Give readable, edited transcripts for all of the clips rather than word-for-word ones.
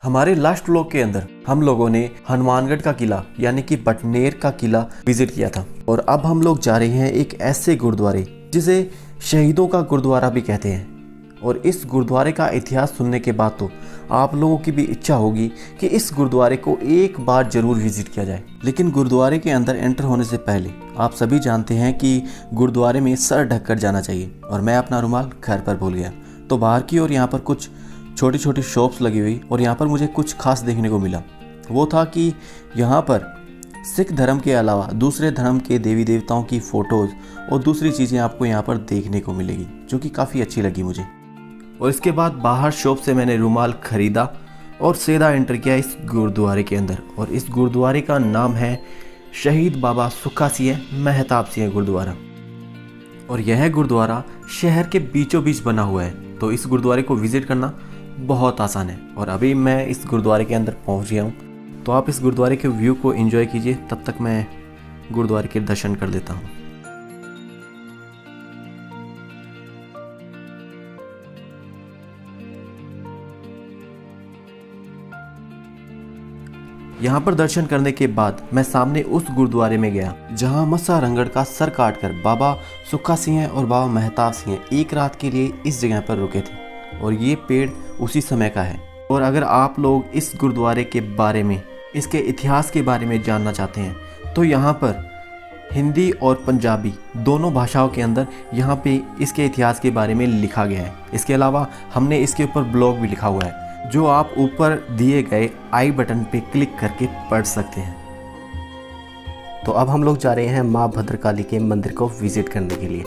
हमारे last vlog के अंदर हम लोगों ने हनुमानगढ़ का किला यानी कि बटनेर का किला विजिट किया था और अब हम लोग जा रहे हैं एक ऐसे गुरुद्वारे जिसे शहीदों का गुरुद्वारा भी कहते हैं। और इस गुरुद्वारे का इतिहास सुनने के बाद तो आप लोगों की भी इच्छा होगी कि इस गुरुद्वारे को एक बार जरूर विजिट किया जाए। लेकिन गुरुद्वारे के अंदर एंटर होने से पहले आप सभी जानते हैं कि गुरुद्वारे में सर ढककर जाना चाहिए और मैं अपना रुमाल घर पर भूल गया। तो बाहर की ओर यहाँ पर कुछ छोटी छोटी शॉप्स लगी हुई और यहाँ पर मुझे कुछ खास देखने को मिला। वो था कि यहाँ पर सिख धर्म के अलावा दूसरे धर्म के देवी देवताओं की फ़ोटोज़ और दूसरी चीज़ें आपको यहाँ पर देखने को मिलेगी, जो कि काफ़ी अच्छी लगी मुझे। और इसके बाद बाहर शॉप से मैंने रुमाल ख़रीदा और सीधा एंटर किया इस गुरुद्वारे के अंदर। और इस गुरुद्वारे का नाम है शहीद बाबा सुक्खा सिंह मेहताब सिंह गुरुद्वारा। और यह गुरुद्वारा शहर के बीचों बीच बना हुआ है, तो इस गुरुद्वारे को विज़िट करना बहुत आसान है। और अभी मैं इस गुरुद्वारे के अंदर पहुंच गया हूं, तो आप इस गुरुद्वारे के व्यू को एंजॉय कीजिए, तब तक मैं गुरुद्वारे के दर्शन कर देता हूं। यहाँ पर दर्शन करने के बाद मैं सामने उस गुरुद्वारे में गया जहाँ मस्सा रंगड़ का सर काटकर बाबा सुक्खा सिंह और बाबा मेहताब सिंह एक रात के लिए इस जगह पर रुके थे। और ये पेड़ उसी समय का है। और अगर आप लोग इस गुरुद्वारे के बारे में, इसके इतिहास के बारे में जानना चाहते हैं तो यहाँ पर हिंदी और पंजाबी दोनों भाषाओं के अंदर यहाँ पे इसके इतिहास के बारे में लिखा गया है। इसके अलावा हमने इसके ऊपर ब्लॉग भी लिखा हुआ है, जो आप ऊपर दिए गए आई बटन पे क्लिक करके पढ़ सकते हैं। तो अब हम लोग जा रहे हैं माँ भद्रकाली के मंदिर को विजिट करने के लिए।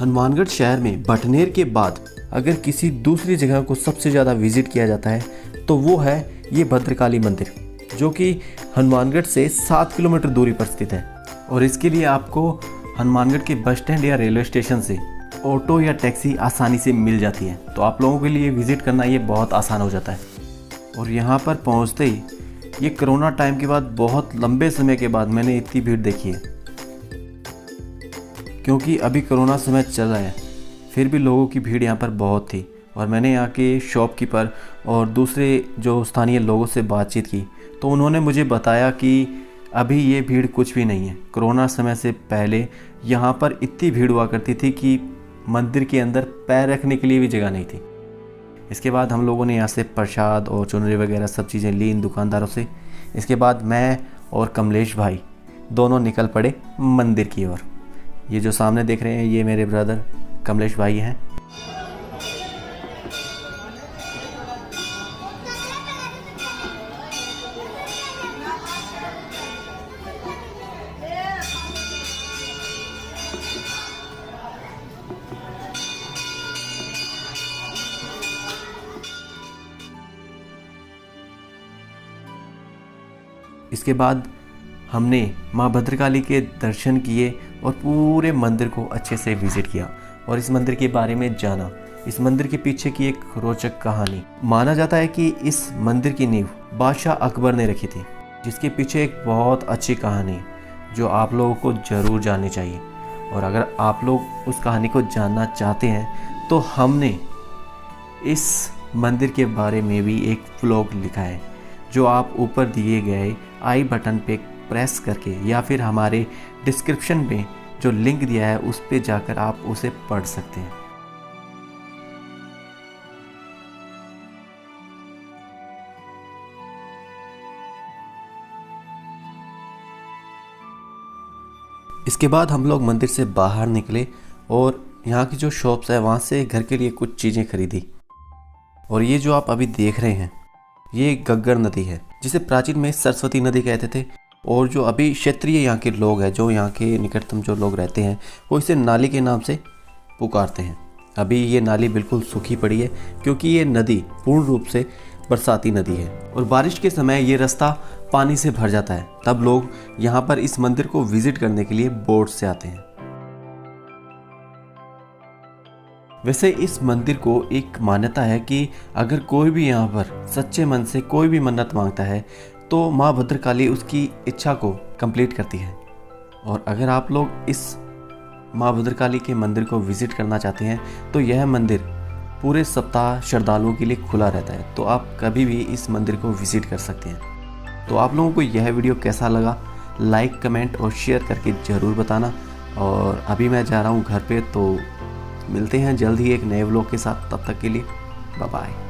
हनुमानगढ़ शहर में बटनेर के बाद अगर किसी दूसरी जगह को सबसे ज़्यादा विजिट किया जाता है तो वो है ये भद्रकाली मंदिर, जो कि हनुमानगढ़ से 7 किलोमीटर दूरी पर स्थित है। और इसके लिए आपको हनुमानगढ़ के बस स्टैंड या रेलवे स्टेशन से ऑटो या टैक्सी आसानी से मिल जाती है, तो आप लोगों के लिए विज़िट करना ये बहुत आसान हो जाता है। और यहाँ पर पहुँचते ही ये कोरोना टाइम के बाद बहुत लंबे समय के बाद मैंने इतनी भीड़ देखी है, क्योंकि अभी कोरोना समय चल रहा है, फिर भी लोगों की भीड़ यहाँ पर बहुत थी। और मैंने यहाँ के शॉपकीपर और दूसरे जो स्थानीय लोगों से बातचीत की तो उन्होंने मुझे बताया कि अभी ये भीड़ कुछ भी नहीं है। कोरोना समय से पहले यहाँ पर इतनी भीड़ हुआ करती थी कि मंदिर के अंदर पैर रखने के लिए भी जगह नहीं थी। इसके बाद हम लोगों ने यहाँ से प्रसाद और चुनरी वगैरह सब चीज़ें ली इन दुकानदारों से। इसके बाद मैं और कमलेश भाई दोनों निकल पड़े मंदिर की ओर। ये जो सामने देख रहे हैं ये मेरे ब्रदर कमलेश भाई हैं। इसके बाद हमने माँ भद्रकाली के दर्शन किए और पूरे मंदिर को अच्छे से विजिट किया और इस मंदिर के बारे में जाना। इस मंदिर के पीछे की एक रोचक कहानी। माना जाता है कि इस मंदिर की नींव बादशाह अकबर ने रखी थी, जिसके पीछे एक बहुत अच्छी कहानी है जो आप लोगों को ज़रूर जाननी चाहिए। और अगर आप लोग उस कहानी को जानना चाहते हैं तो हमने इस मंदिर के बारे में भी एक व्लॉग लिखा है, जो आप ऊपर दिए गए आई बटन पे प्रेस करके या फिर हमारे डिस्क्रिप्शन में जो लिंक दिया है उस पे जाकर आप उसे पढ़ सकते हैं। इसके बाद हम लोग मंदिर से बाहर निकले और यहाँ की जो शॉप्स है वहाँ से घर के लिए कुछ चीज़ें खरीदी। और ये जो आप अभी देख रहे हैं ये गग्गर नदी है, जिसे प्राचीन में सरस्वती नदी कहते थे। और जो अभी क्षेत्रीय यहाँ के लोग हैं, जो यहाँ के निकटतम जो लोग रहते हैं, वो इसे नाली के नाम से पुकारते हैं। अभी ये नाली बिल्कुल सूखी पड़ी है क्योंकि ये नदी पूर्ण रूप से बरसाती नदी है और बारिश के समय ये रास्ता पानी से भर जाता है। तब लोग यहाँ पर इस मंदिर को विजिट करने के लिए बोट से आते हैं। वैसे इस मंदिर को एक मान्यता है कि अगर कोई भी यहाँ पर सच्चे मन से कोई भी मन्नत मांगता है तो माँ भद्रकाली उसकी इच्छा को कंप्लीट करती है। और अगर आप लोग इस माँ भद्रकाली के मंदिर को विज़िट करना चाहते हैं तो यह मंदिर पूरे सप्ताह श्रद्धालुओं के लिए खुला रहता है, तो आप कभी भी इस मंदिर को विज़िट कर सकते हैं। तो आप लोगों को यह वीडियो कैसा लगा, लाइक, कमेंट और शेयर करके ज़रूर बताना। और अभी मैं जा रहा हूँ घर पे, तो मिलते हैं जल्द ही एक नए व्लॉग के साथ। तब तक के लिए बाय बाय।